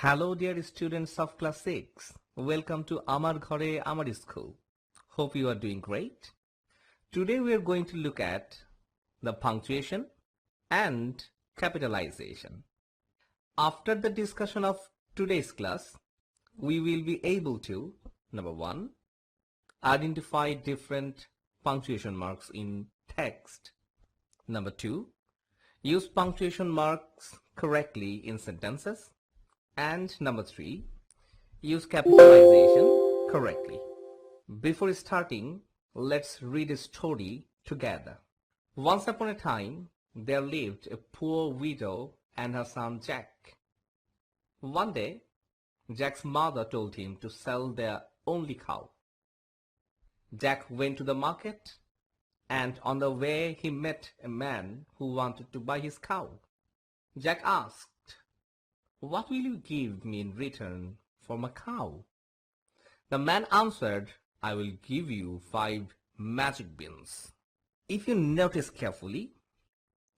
Hello dear students of class 6. Welcome to Amar ghore Amar school. Hope you are doing great. Today we are going to look at the punctuation and capitalization. After the discussion of today's class, we will be able to, number 1, identify different punctuation marks in text. Number 2, use punctuation marks correctly in sentences. And number 3, use capitalization correctly. Before starting, let's read a story together. Once upon a time, there lived a poor widow and her son Jack. One day, Jack's mother told him to sell their only cow. Jack went to the market, and on the way he met a man who wanted to buy his cow. Jack asked, "What will you give me in return for my cow?" The man answered, "I will give you 5 magic beans." If you notice carefully,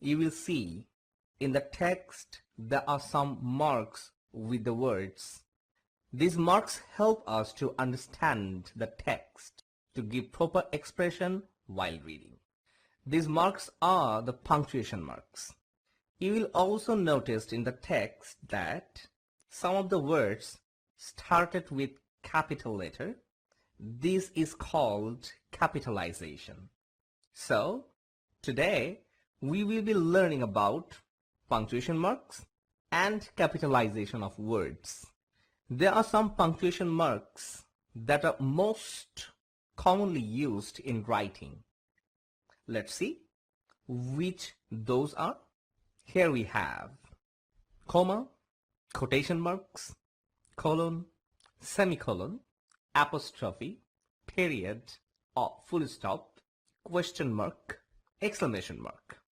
you will see in the text there are some marks with the words. These marks help us to understand the text, to give proper expression while reading. These marks are the punctuation marks. You will also notice in the text that some of the words started with capital letter. This is called capitalization. So, today we will be learning about punctuation marks and capitalization of words. There are some punctuation marks that are most commonly used in writing. Let's see which those are. Here we have comma, quotation marks, colon, semicolon, apostrophe, period or full stop, question mark, exclamation mark.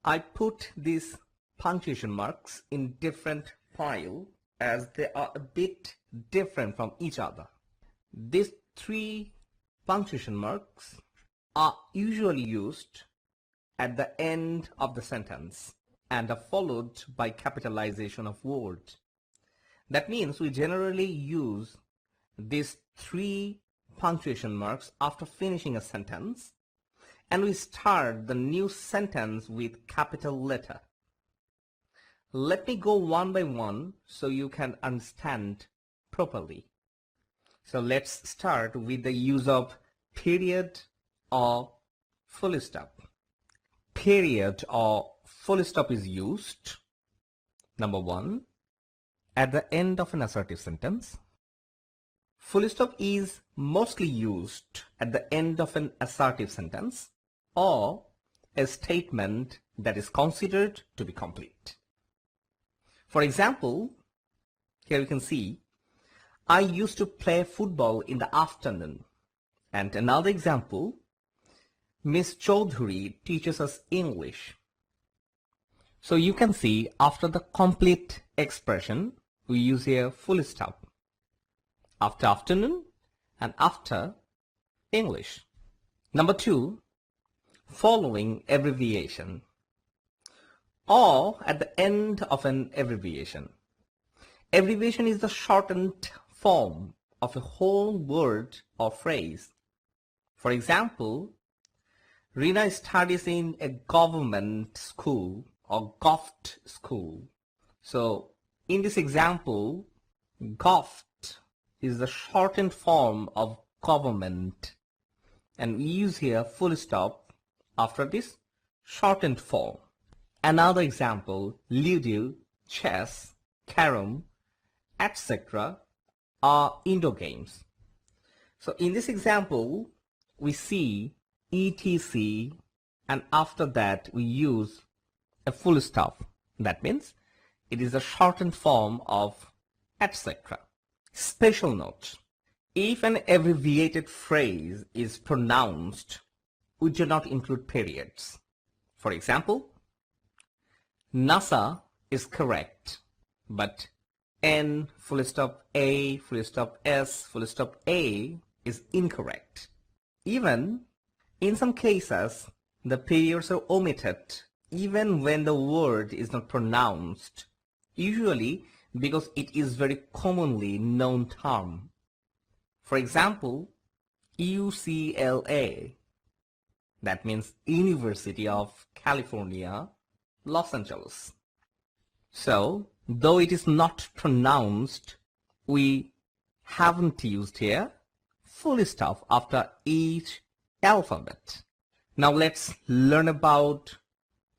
I put these punctuation marks in different pile as they are a bit different from each other. These 3 punctuation marks are usually used at the end of the sentence and are followed by capitalization of word. That means we generally use these 3 punctuation marks after finishing a sentence, and we start the new sentence with capital letter. Let me go one by one so you can understand properly. So let's start with the use of period or full stop. Period or full stop is used, number 1, at the end of an assertive sentence. Full stop is mostly used at the end of an assertive sentence or a statement that is considered to be complete. For example, here you can see, "I used to play football in the afternoon." And another example, "Miss Chaudhuri teaches us English." So you can see after the complete expression, we use here full stop. After afternoon and after English. Number 2, following abbreviation or at the end of an abbreviation. Abbreviation is the shortened form of a whole word or phrase. For example, Rina studies in a government school or GOVT school. So in this example, GOVT is the shortened form of government, and we use here full stop after this shortened form. Another example, Ludo, chess, carom, etc. are indoor games. So in this example, we see etc, and after that we use a full stop. That means it is a shortened form of etc. Special note: if an abbreviated phrase is pronounced, we do not include periods. For example, NASA is correct, but N full stop A full stop S full stop A is incorrect. Even in some cases, the periods are omitted even when the word is not pronounced. Usually, because it is very commonly known term. For example, UCLA, that means University of California, Los Angeles. So, though it is not pronounced, we haven't used here full stop after each alphabet. Now let's learn about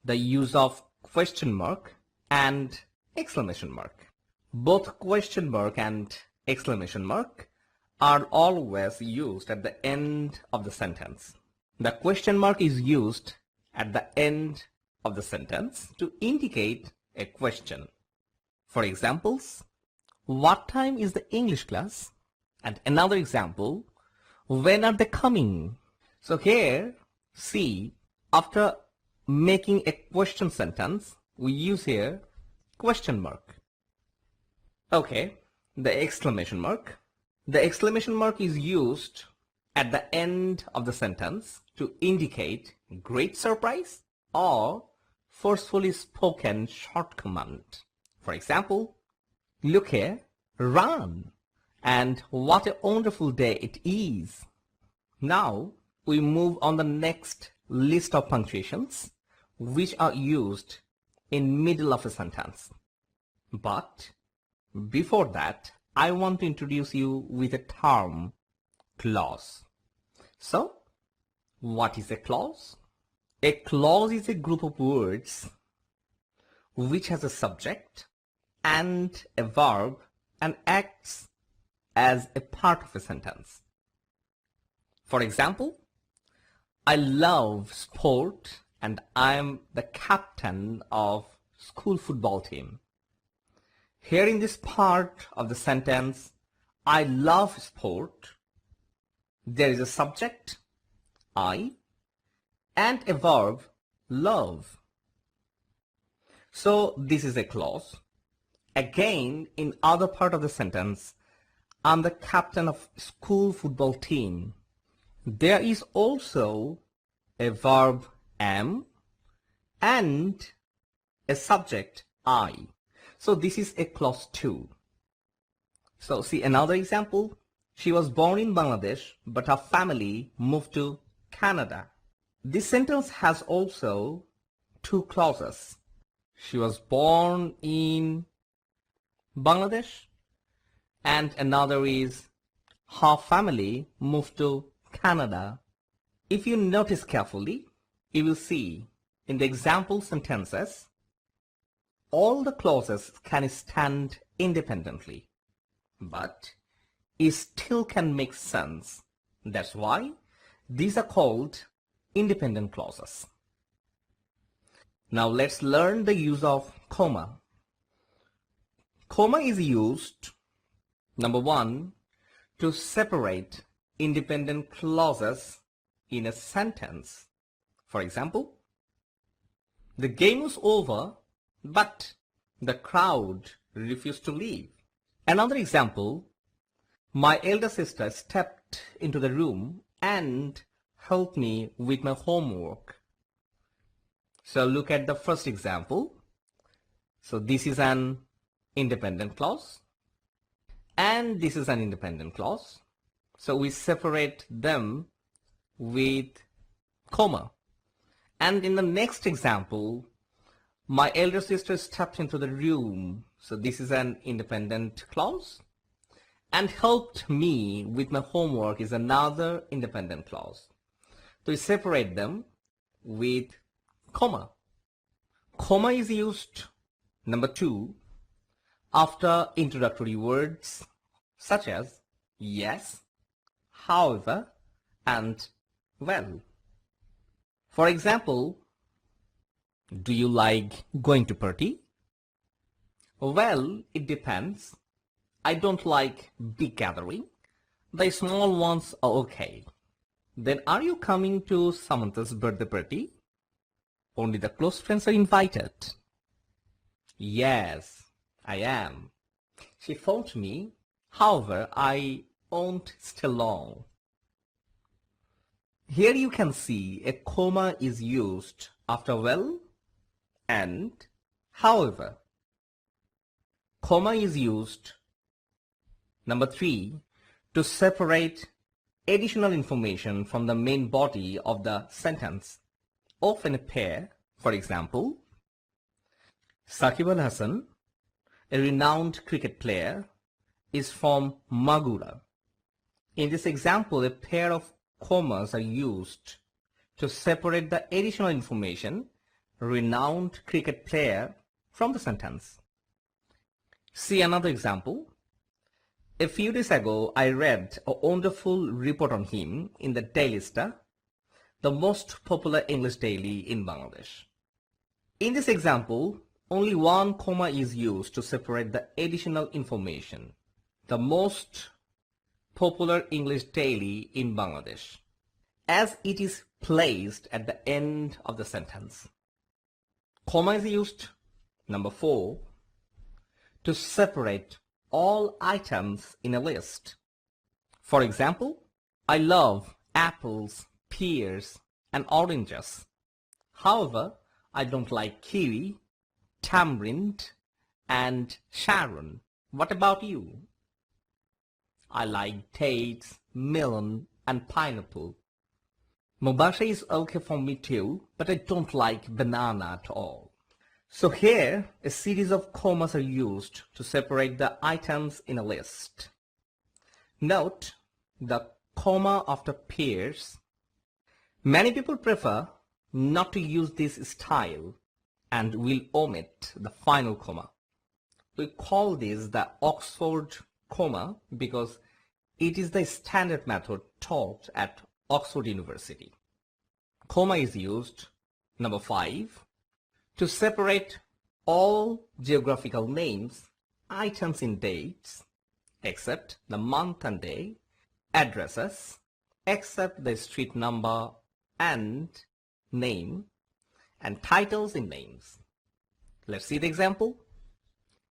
the use of question mark and exclamation mark. Both question mark and exclamation mark are always used at the end of the sentence. The question mark is used at the end of the sentence to indicate a question. For examples, what time is the English class? And another example, when are they coming? So here, see, after making a question sentence, we use here question mark. Okay, the exclamation mark. The exclamation mark is used at the end of the sentence to indicate great surprise or forcefully spoken short command. For example, look here, run, and what a wonderful day it is. Now we move on the next list of punctuations which are used in middle of a sentence. But before that, I want to introduce you with a term, clause. So, what is a clause? A clause is a group of words which has a subject and a verb and acts as a part of a sentence. For example, I love sport and I am the captain of school football team. Here in this part of the sentence, I love sport, there is a subject, I, and a verb, love. So this is a clause. Again, in other part of the sentence, I'm the captain of school football team. There is also a verb, am, and a subject, I. So this is a clause 2. So see another example. She was born in Bangladesh, but her family moved to Canada. This sentence has also 2 clauses. She was born in Bangladesh, and another is her family moved to Canada. If you notice carefully, you will see in the example sentences, all the clauses can stand independently, but it still can make sense. That's why these are called independent clauses. Now let's learn the use of comma. Comma is used, number 1, to separate independent clauses in a sentence. For example, the game was over, but the crowd refused to leave. Another example, my elder sister stepped into the room and helped me with my homework. So look at the first example. So this is an independent clause, and this is an independent clause. So we separate them with comma. And in the next example, my elder sister stepped into the room. So this is an independent clause. And helped me with my homework is another independent clause. So we separate them with comma. Comma is used, number 2, after introductory words such as yes, however, and well. For example, do you like going to party? Well, it depends. I don't like big gathering. The small ones are okay. Then are you coming to Samantha's birthday party? Only the close friends are invited. Yes, I am. She phoned me. However, I won't stay long. Here you can see a comma is used after well and however. Comma is used, number 3, to separate additional information from the main body of the sentence, often a pair. For example, Sakib Al Hasan, a renowned cricket player, is from Magura. In this example, a pair of commas are used to separate the additional information, renowned cricket player, from the sentence. See another example. A few days ago, I read a wonderful report on him in the Daily Star, the most popular English daily in Bangladesh. In this example, only one comma is used to separate the additional information, the most popular English daily in Bangladesh, as it is placed at the end of the sentence. Comma is used, number 4, to separate all items in a list. For example, I love apples, pears, and oranges. However, I don't like kiwi, tamarind, and sharon. What about you? I like dates, melon, and pineapple. Mubasha is okay for me too, but I don't like banana at all. So here, a series of commas are used to separate the items in a list. Note the comma after pears. Many people prefer not to use this style and will omit the final comma. We call this the Oxford comma because it is the standard method taught at Oxford University. Comma is used, number 5, to separate all geographical names, items in dates, except the month and day, addresses, except the street number and name, and titles in names. Let's see the example.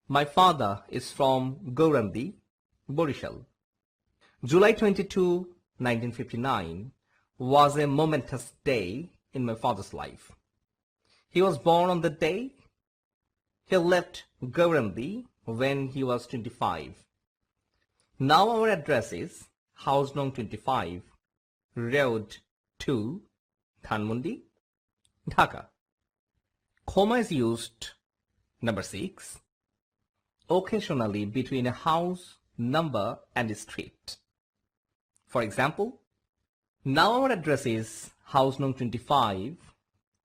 My father is from Gorandi, Borishal. July 22, 1959 was a momentous day in my father's life. He was born on the day. He left Gorandi when he was 25. Now our address is House Nong 25, Road 2, Dhanmondi, Dhaka. Comma is used, number 6, occasionally between a house, number, and a street. For example, now our address is House Nong 25,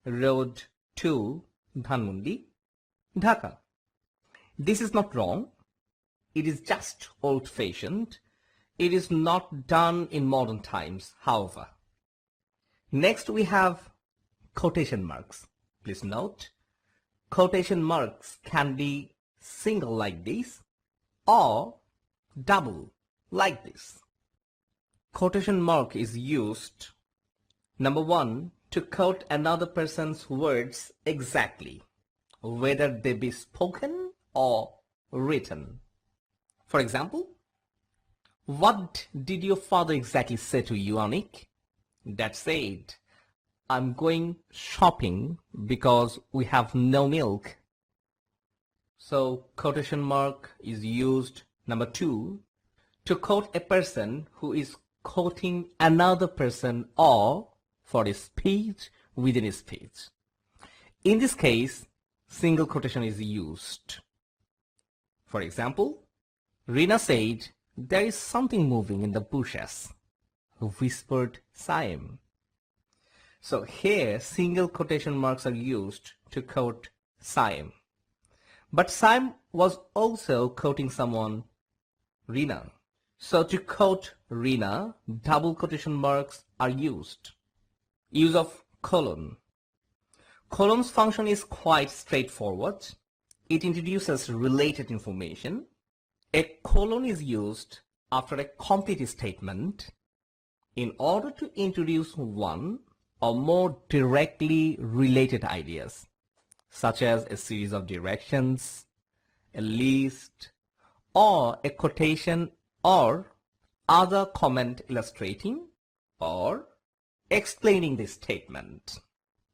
Road 2, Dhanmondi, Dhaka. This is not wrong. It is just old-fashioned. It is not done in modern times, however. Next we have quotation marks. Please note, quotation marks can be single like this or double like this. Quotation mark is used, number 1, to quote another person's words exactly, whether they be spoken or written. For example, what did your father exactly say to you, Anik? Dad said, I'm going shopping because we have no milk. So quotation mark is used, number 2, to quote a person who is quoting another person or for a speech within a speech. In this case, single quotation is used. For example, Rina said, there is something moving in the bushes, whispered Saim. So here, single quotation marks are used to quote Saim. But Saim was also quoting someone, Rina. So to quote Rina, double quotation marks are used. Use of colon. Colon's function is quite straightforward. It introduces related information. A colon is used after a complete statement in order to introduce one or more directly related ideas, such as a series of directions, a list, or a quotation or other comment illustrating or explaining the statement.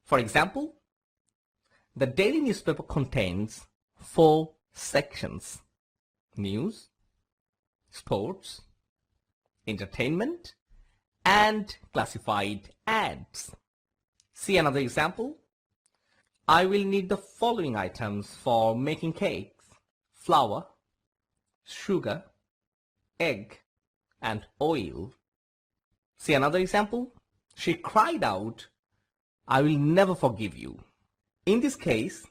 For example, the daily newspaper contains 4 sections. news, sports, entertainment, and classified ads. See another example. I will need the following items for making cakes: flour, sugar, egg, and oil. See another example. She cried out, I will never forgive you. In this case,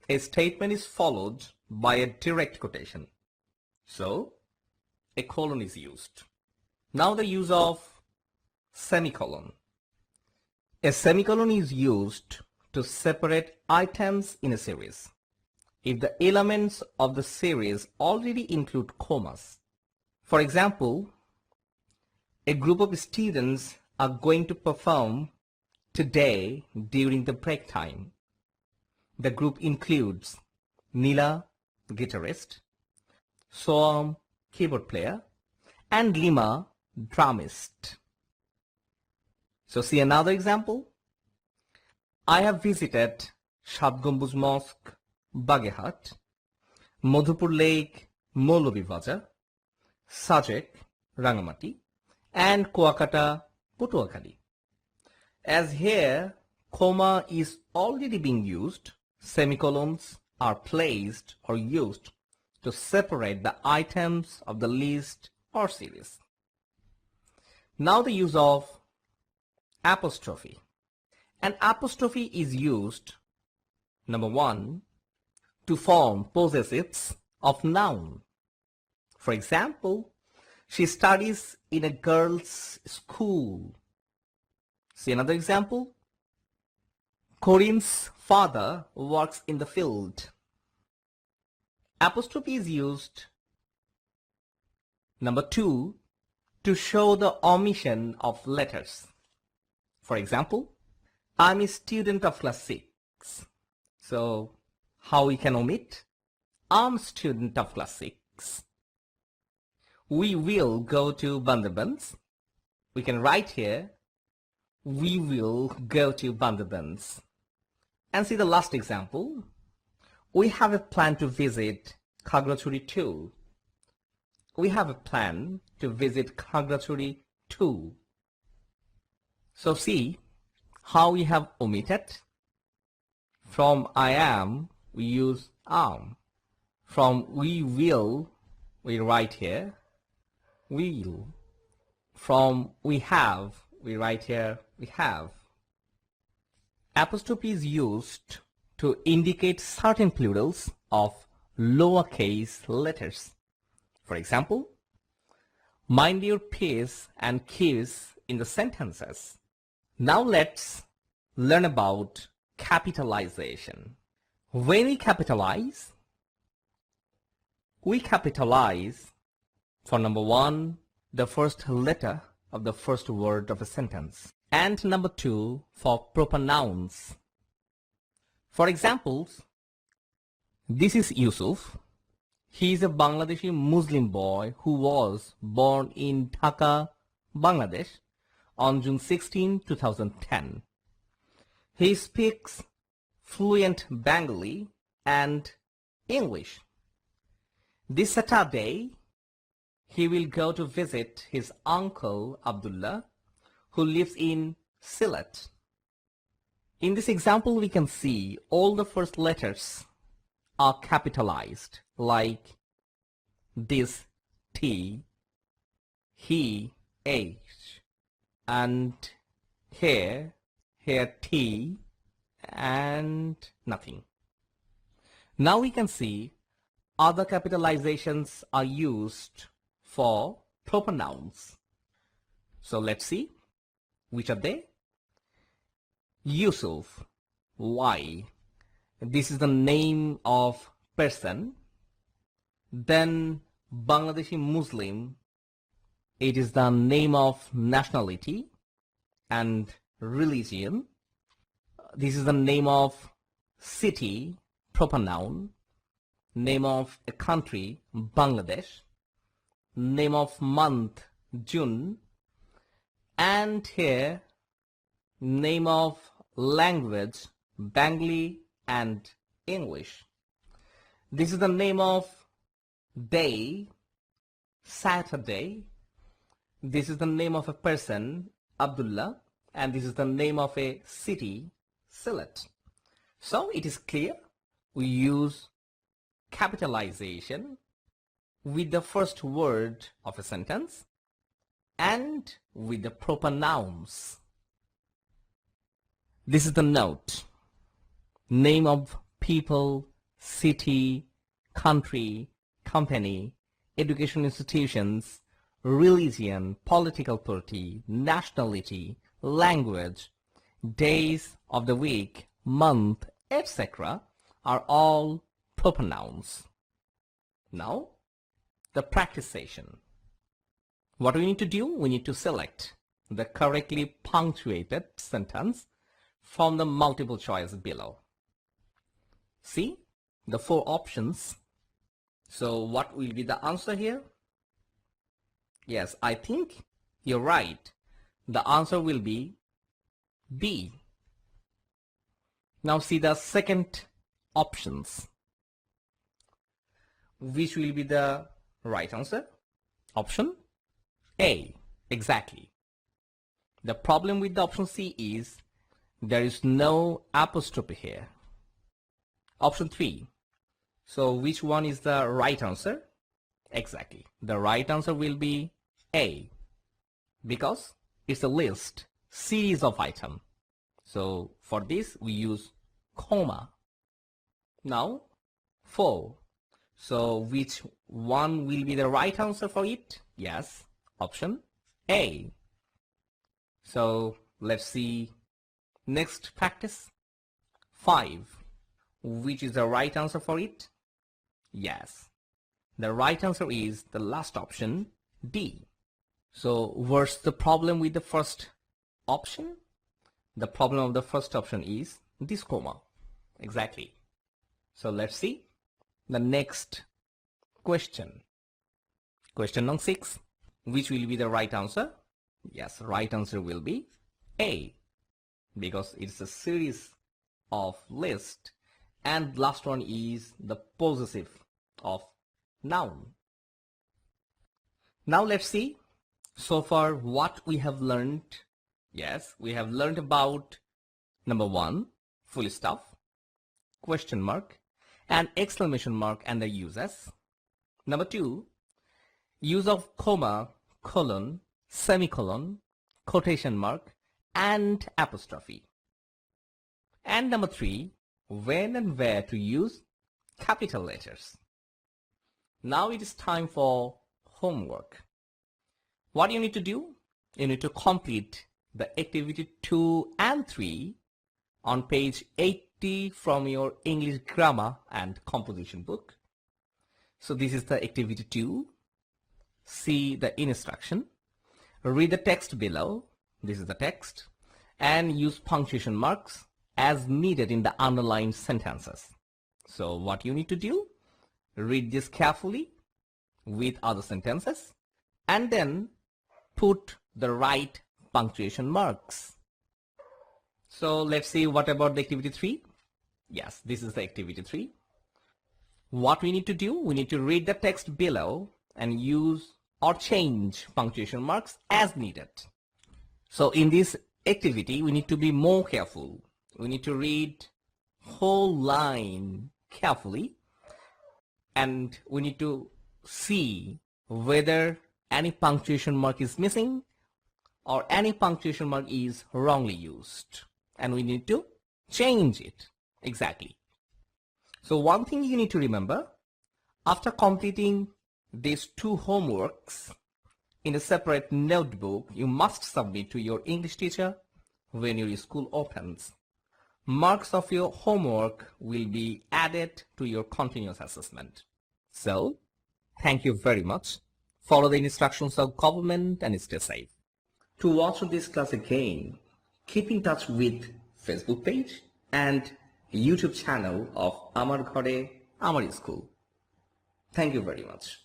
a statement is followed by a direct quotation. So, a colon is used. Now the use of semicolon. A semicolon is used to separate items in a series if the elements of the series already include commas. For example, a group of students are going to perform today during the break time. The group includes Nila, guitarist, Soam, keyboard player, and Lima, drummist. So see another example. I have visited Shatgambuz Mosque, Baghehat, Madhupur Lake, Molobibajar, Sajek, Rangamati, and Kuakata, Putuakhali. As here, comma is already being used, semicolons are placed or used to separate the items of the list or series. Now the use of apostrophe. An apostrophe is used, number one, to form possessives of noun. For example, she studies in a girls' school. See another example. Corinne's father works in the field. Apostrophe is used, number two, to show the omission of letters. For example, I'm a student of class 6. So, how we can omit? I'm a student of class 6. We will go to Bandarbans. We can write here, we will go to Bandarbans. And see the last example. We have a plan to visit Khagrachuri too. We have a plan to visit Khagrachuri too. So see how we have omitted. From I am, we use am. From we will, we write here, will. From we have, we write here, we have. Apostrophe is used to indicate certain plurals of lowercase letters. For example, mind your P's and Q's in the sentences. Now let's learn about capitalization. When we capitalize for number one, the first letter of the first word of a sentence, and number two, for proper nouns. For examples, this is Yusuf. He is a Bangladeshi Muslim boy who was born in Dhaka, Bangladesh on June 16, 2010. He speaks fluent Bengali and English. This Saturday, he will go to visit his uncle Abdullah, who lives in Sylhet. In this example, we can see all the first letters are capitalized, like this T, he, H, and here T, and nothing. Now we can see other capitalizations are used for proper nouns. So let's see which are they. Yusuf, Y. This is the name of person. Then Bangladeshi Muslim, it is the name of nationality and religion. This is the name of city, proper noun. Name of a country, Bangladesh. Name of month, June. And here, name of language, Bengali and English. This is the name of day, Saturday. This is the name of a person, Abdullah, and this is the name of a city, Sylhet. So it is clear we use capitalization with the first word of a sentence and with the proper nouns. This is the note. Name of people, city, country, company, education institutions, religion, political party, nationality, language, days of the week, month, etc. are all proper nouns. Now, the practice session. What do we need to do? We need to select the correctly punctuated sentence from the multiple choice below. See the 4 options. So what will be the answer here? Yes, I think you're right. The answer will be B. Now see the second options. Which will be the right answer? Option A. Exactly. The problem with the option C is there is no apostrophe here. Option 3. So which one is the right answer? Exactly. The right answer will be A, because it's a list, series of items. So for this we use comma. Now 4. So which one will be the right answer for it? Yes, option A. So let's see next practice. 5. Which is the right answer for it? Yes, the right answer is the last option, D. So what's the problem with the first option? The problem of the first option is this comma. Exactly. So let's see the next question. Question number 6. Which will be the right answer? Yes, right answer will be A, because it's a series of list and last one is the possessive of noun. Now let's see so far what we have learned. Yes, we have learned about number 1, full stop, question mark and exclamation mark and the uses. Number 2, use of comma, colon, semicolon, quotation mark and apostrophe. And number 3, when and where to use capital letters. Now it is time for homework. What do you need to do? You need to complete the activity 2 and 3 on page 80 from your English grammar and composition book. So this is the activity 2. See the instruction. Read the text below. This is the text. And use punctuation marks as needed in the underlined sentences. So what you need to do? Read this carefully with other sentences and then put the right punctuation marks. So let's see what about the activity 3. Yes, this is the activity 3. What we need to do? We need to read the text below and use or change punctuation marks as needed. So in this activity, we need to be more careful. We need to read whole line carefully and we need to see whether any punctuation mark is missing or any punctuation mark is wrongly used and we need to change it. Exactly. So one thing you need to remember, after completing these 2 homeworks in a separate notebook, you must submit to your English teacher when your school opens. Marks of your homework will be added to your continuous assessment. So, thank you very much. Follow the instructions of government and stay safe. To watch this class again, keep in touch with Facebook page and YouTube channel of Amar Ghore, Amar School. Thank you very much.